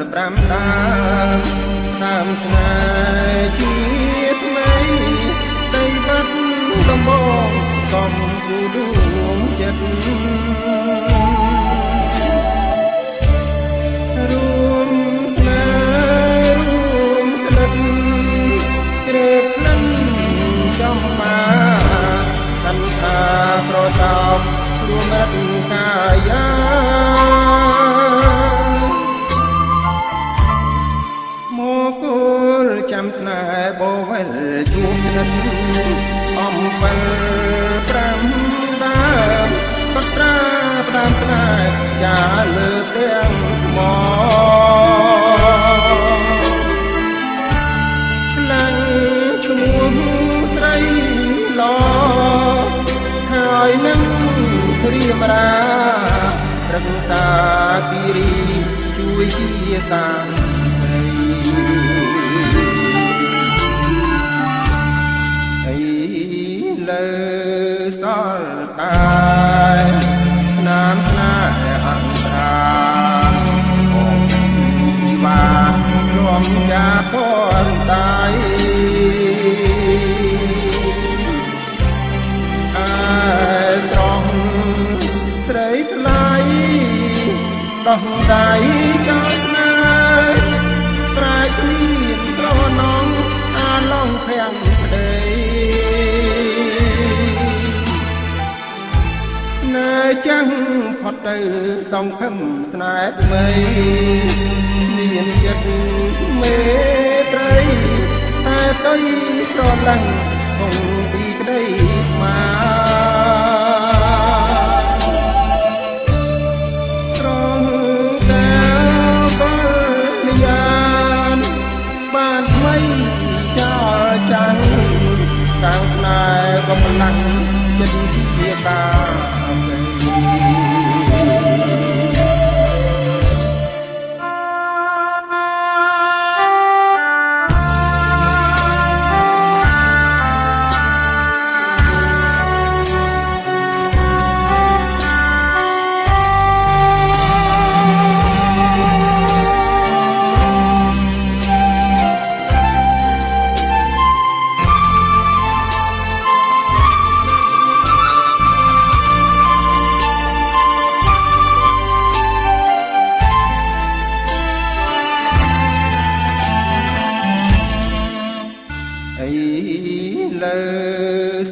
5 ដើមតាមស្នេហ៍ជាថ្មីដីបាត់ដំបងកំគូដួងចិត្តរួមស្នេហ៍រួមស្និទ្ធក្រេបក្លិនចំមាសន្តាប្រសោបរួមរត់កាយាមកគោលចាំស្នេហ៍បវិលជួបស្និទ្ធអំពិល5 ដើមក៏ត្រាផ្ដាំស្នេហ៍ចាលើទាំងថ្មឆ្លាញ់ឈ្មោះស្រីឡហើយនឹងរៀបរារក្សាគិរីជួយជាសាងស្រីហើយលើសល់តែស្នាមស្នេហ៍អន្តរាអូនពីបាទរំយ៉ាតនតៃស្រស់ស្រីថ្លៃដោះដៃចោលស្នេហ៍ប្រែគ្មានស្រណងអាឡងភាំងប្តីស្នេហ៍ចាំងផុតទៅសង្ឃឹមស្នេហ៍ថ្មីមានចិត្តមេត្រីតែទៅស្រឡាញ់គង់ពីក្តីស្មាស្រងតែបលយានបានថ្មីចោលចាំងសាងស្នេហ៍ក៏ប្រឡាំងចិត្តជាតាលើ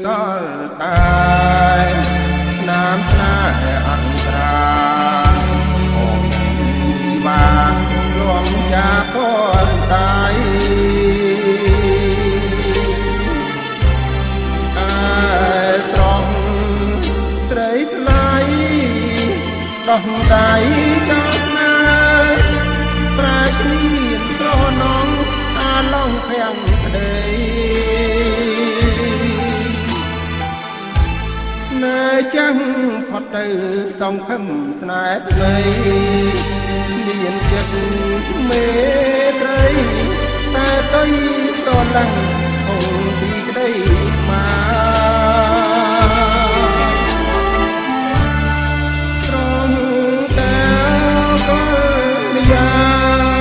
សល់តែស្នាមស្នេហ៍អន្តរាអូនពីបាទរំយ៉ាតនតៃស្រស់ស្រីថ្លៃដោះដៃចោលស្នេហ៍ប្រែគ្មានស្រណងអាឡងភាំងប្តីស្នេហ៍ចាំងផុតទៅសង្ឃឹមស្នេហ៍ថ្មីមានចិត្តមេត្រីតែទៅស្រឡាញ់គង់ពីក្តីស្មាស្រងតែបលយា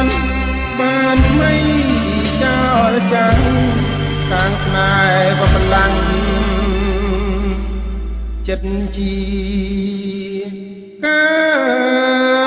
នបានថ្មីចោលចាំងសាងស្នេហ៍ក៏ប្រឡាំងចិត្តជាកា